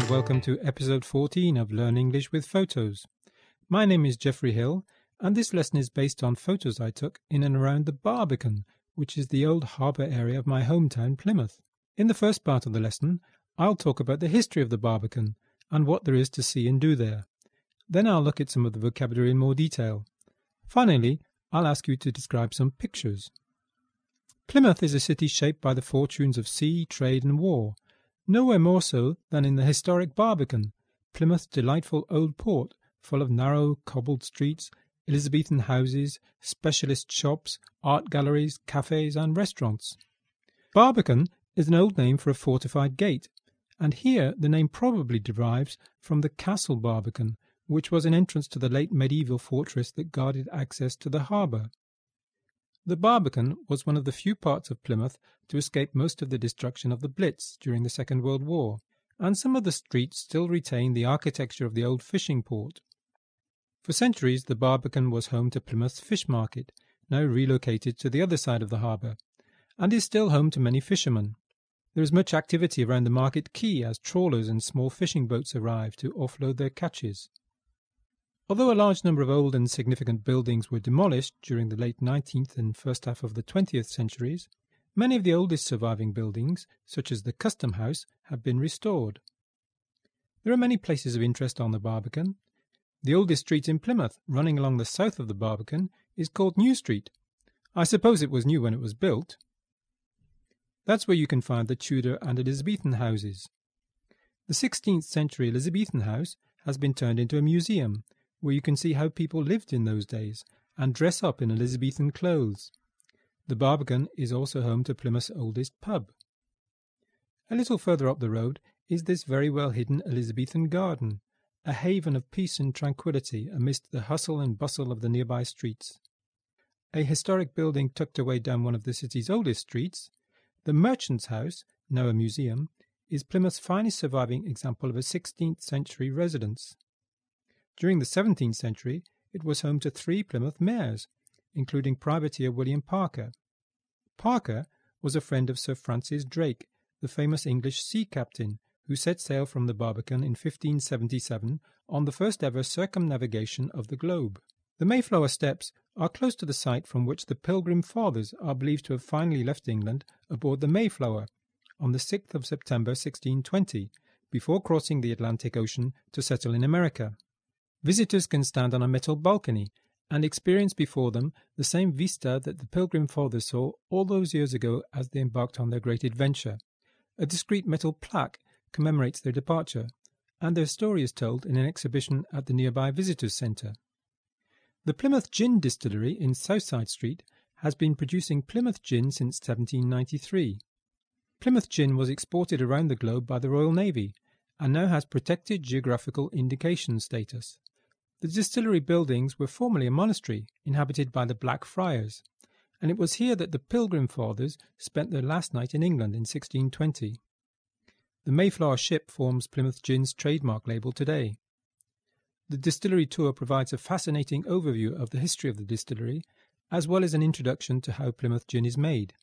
and welcome to episode 14 of Learn English with Photos. My name is Geoffrey Hill, and this lesson is based on photos I took in and around the Barbican, which is the old harbour area of my hometown, Plymouth. In the first part of the lesson, I'll talk about the history of the Barbican and what there is to see and do there. Then I'll look at some of the vocabulary in more detail. Finally, I'll ask you to describe some pictures. Plymouth is a city shaped by the fortunes of sea, trade and war. Nowhere more so than in the historic Barbican, Plymouth's delightful old port, full of narrow, cobbled streets, Elizabethan houses, specialist shops, art galleries, cafes and restaurants. Barbican is an old name for a fortified gate, and here the name probably derives from the Castle Barbican, which was an entrance to the late medieval fortress that guarded access to the harbour. The Barbican was one of the few parts of Plymouth to escape most of the destruction of the Blitz during the Second World War, and some of the streets still retain the architecture of the old fishing port. For centuries, the Barbican was home to Plymouth's fish market, now relocated to the other side of the harbour, and is still home to many fishermen. There is much activity around the market quay as trawlers and small fishing boats arrive to offload their catches. Although a large number of old and significant buildings were demolished during the late 19th and first half of the 20th centuries, many of the oldest surviving buildings, such as the Custom House, have been restored. There are many places of interest on the Barbican. The oldest street in Plymouth, running along the south of the Barbican, is called New Street. I suppose it was new when it was built. That's where you can find the Tudor and Elizabethan houses. The 16th century Elizabethan house has been turned into a museum, where you can see how people lived in those days and dress up in Elizabethan clothes. The Barbican is also home to Plymouth's oldest pub. A little further up the road is this very well hidden Elizabethan garden, a haven of peace and tranquillity amidst the hustle and bustle of the nearby streets. A historic building tucked away down one of the city's oldest streets, the Merchant's House, now a museum, is Plymouth's finest surviving example of a 16th century residence. During the 17th century, it was home to 3 Plymouth mayors, including privateer William Parker. Parker was a friend of Sir Francis Drake, the famous English sea captain, who set sail from the Barbican in 1577 on the first ever circumnavigation of the globe. The Mayflower Steps are close to the site from which the Pilgrim Fathers are believed to have finally left England aboard the Mayflower on the 6th of September 1620, before crossing the Atlantic Ocean to settle in America. Visitors can stand on a metal balcony and experience before them the same vista that the Pilgrim Fathers saw all those years ago as they embarked on their great adventure. A discreet metal plaque commemorates their departure, and their story is told in an exhibition at the nearby Visitors Centre. The Plymouth Gin Distillery in Southside Street has been producing Plymouth gin since 1793. Plymouth gin was exported around the globe by the Royal Navy and now has protected geographical indication status. The distillery buildings were formerly a monastery inhabited by the Black Friars, and it was here that the Pilgrim Fathers spent their last night in England in 1620. The Mayflower ship forms Plymouth Gin's trademark label today. The distillery tour provides a fascinating overview of the history of the distillery, as well as an introduction to how Plymouth gin is made.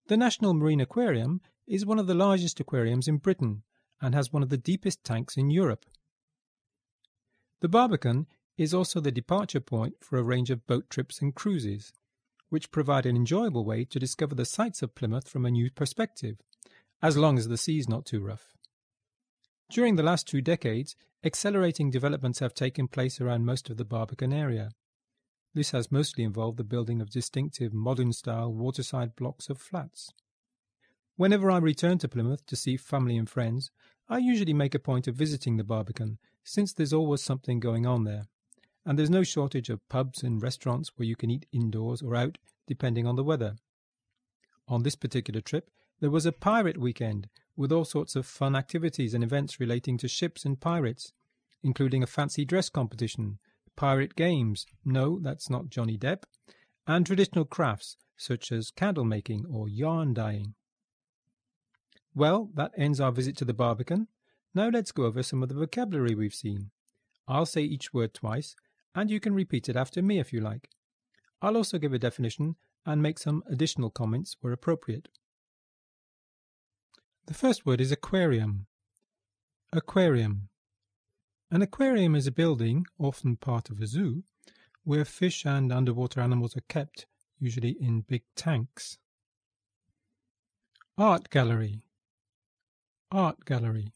The National Marine Aquarium is one of the largest aquariums in Britain and has one of the deepest tanks in Europe. The Barbican is also the departure point for a range of boat trips and cruises, which provide an enjoyable way to discover the sights of Plymouth from a new perspective, as long as the sea's not too rough. During the last 2 decades, accelerating developments have taken place around most of the Barbican area. This has mostly involved the building of distinctive modern-style waterside blocks of flats. Whenever I return to Plymouth to see family and friends, I usually make a point of visiting the Barbican, since there's always something going on there, and there's no shortage of pubs and restaurants where you can eat indoors or out, depending on the weather. On this particular trip, there was a pirate weekend, with all sorts of fun activities and events relating to ships and pirates, including a fancy dress competition, pirate games, no, that's not Johnny Depp, and traditional crafts such as candle making or yarn dyeing. Well, that ends our visit to the Barbican. Now let's go over some of the vocabulary we've seen. I'll say each word twice, and you can repeat it after me if you like. I'll also give a definition and make some additional comments where appropriate. The first word is aquarium. Aquarium. An aquarium is a building, often part of a zoo, where fish and underwater animals are kept, usually in big tanks. Art gallery. Art gallery.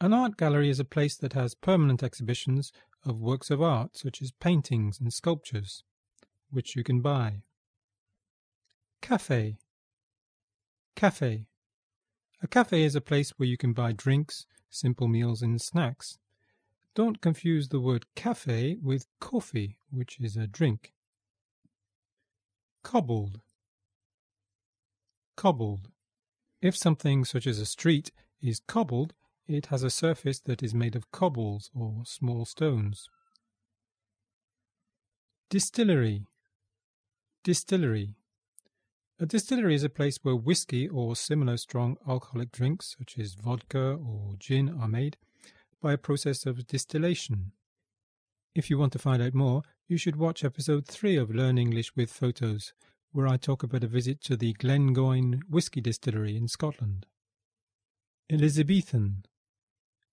An art gallery is a place that has permanent exhibitions of works of art, such as paintings and sculptures, which you can buy. Cafe. Cafe. A cafe is a place where you can buy drinks, simple meals and snacks. Don't confuse the word cafe with coffee, which is a drink. Cobbled. Cobbled. If something such as a street is cobbled, it has a surface that is made of cobbles or small stones. Distillery. Distillery. A distillery is a place where whiskey or similar strong alcoholic drinks, such as vodka or gin, are made by a process of distillation. If you want to find out more, you should watch episode 3 of Learn English with Photos, where I talk about a visit to the Glengoyne whiskey distillery in Scotland. Elizabethan.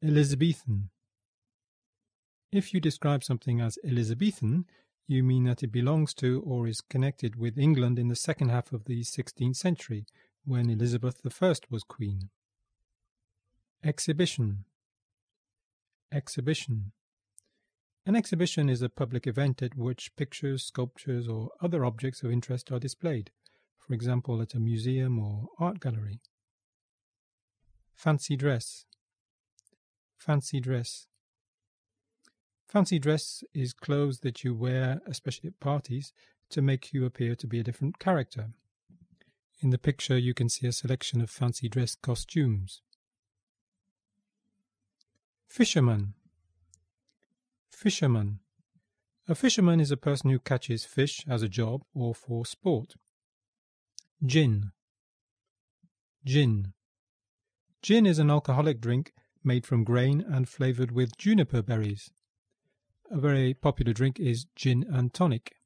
Elizabethan. If you describe something as Elizabethan, you mean that it belongs to or is connected with England in the second half of the 16th century, when Elizabeth I was queen. Exhibition. Exhibition. An exhibition is a public event at which pictures, sculptures, or other objects of interest are displayed, for example at a museum or art gallery. Fancy dress. Fancy dress. Fancy dress is clothes that you wear, especially at parties, to make you appear to be a different character. In the picture you can see a selection of fancy dress costumes. Fisherman. Fisherman. A fisherman is a person who catches fish as a job or for sport. Gin. Gin. Gin is an alcoholic drink made from grain and flavoured with juniper berries. A very popular drink is gin and tonic.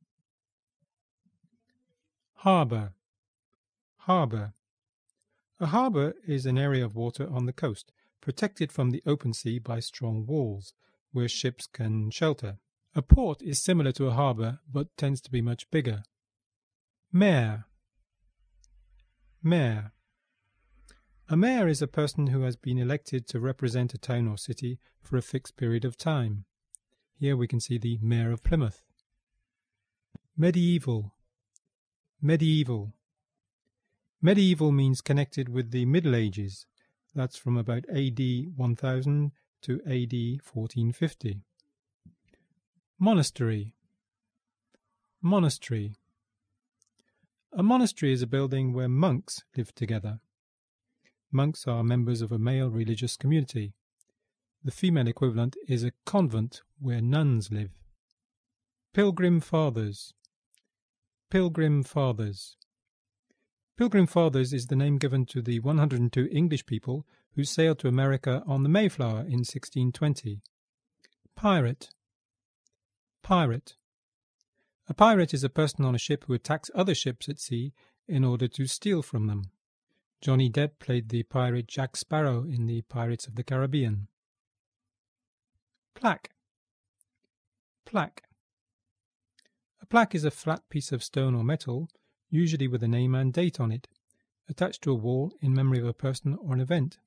Harbour. Harbour. A harbour is an area of water on the coast, protected from the open sea by strong walls, where ships can shelter. A port is similar to a harbour, but tends to be much bigger. Mayor. Mayor. A mayor is a person who has been elected to represent a town or city for a fixed period of time. Here we can see the Mayor of Plymouth. Medieval. Medieval. Medieval means connected with the Middle Ages. That's from about AD 1000 to AD 1450. Monastery. Monastery. A monastery is a building where monks live together. Monks are members of a male religious community. The female equivalent is a convent where nuns live. Pilgrim Fathers. Pilgrim Fathers. Pilgrim Fathers is the name given to the 102 English people who sailed to America on the Mayflower in 1620. Pirate. Pirate. A pirate is a person on a ship who attacks other ships at sea in order to steal from them. Johnny Depp played the pirate Jack Sparrow in the Pirates of the Caribbean. Plaque. Plaque. A plaque is a flat piece of stone or metal, usually with a name and date on it, attached to a wall in memory of a person or an event.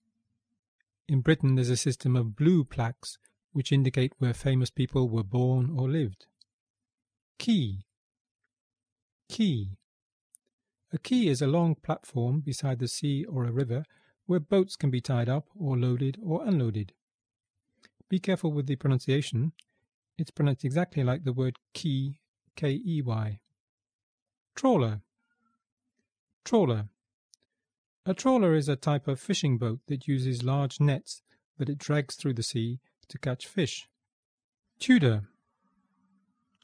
In Britain there's a system of blue plaques, which indicate where famous people were born or lived. Quay. Quay. A quay is a long platform beside the sea or a river where boats can be tied up or loaded or unloaded. Be careful with the pronunciation. It's pronounced exactly like the word key, K-E-Y. Trawler. Trawler. A trawler is a type of fishing boat that uses large nets that it drags through the sea to catch fish. Tudor.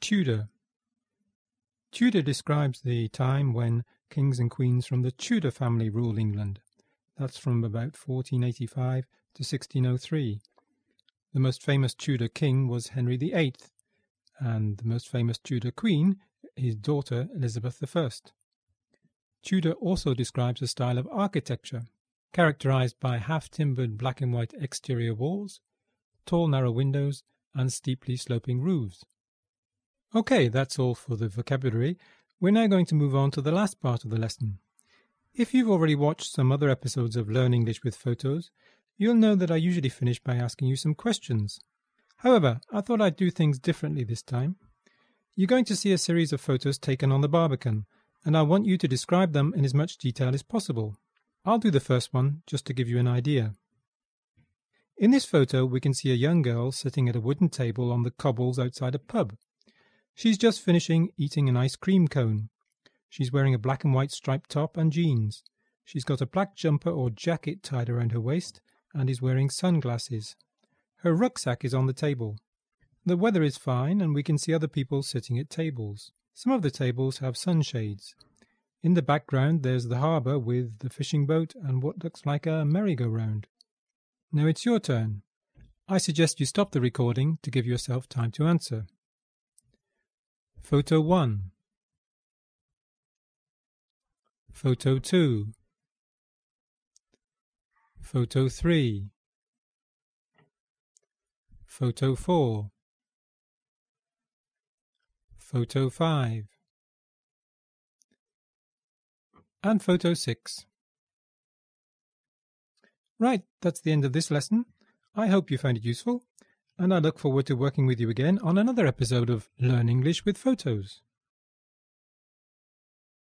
Tudor. Tudor describes the time when kings and queens from the Tudor family ruled England. That's from about 1485 to 1603. The most famous Tudor king was Henry VIII, and the most famous Tudor queen, his daughter Elizabeth I. Tudor also describes a style of architecture. characterized by half-timbered black and white exterior walls, tall narrow windows, and steeply sloping roofs. Okay, that's all for the vocabulary. We're now going to move on to the last part of the lesson. If you've already watched some other episodes of Learn English with Photos, you'll know that I usually finish by asking you some questions. However, I thought I'd do things differently this time. You're going to see a series of photos taken on the Barbican, and I want you to describe them in as much detail as possible. I'll do the first one just to give you an idea. In this photo, we can see a young girl sitting at a wooden table on the cobbles outside a pub. She's just finishing eating an ice cream cone. She's wearing a black and white striped top and jeans. She's got a black jumper or jacket tied around her waist and is wearing sunglasses. Her rucksack is on the table. The weather is fine and we can see other people sitting at tables. Some of the tables have sunshades. In the background there's the harbour with the fishing boat and what looks like a merry-go-round. Now it's your turn. I suggest you stop the recording to give yourself time to answer. Photo 1. Photo 2. Photo 3. Photo 4. Photo 5. And Photo 6. Right, that's the end of this lesson. I hope you found it useful, and I look forward to working with you again on another episode of Learn English with Photos.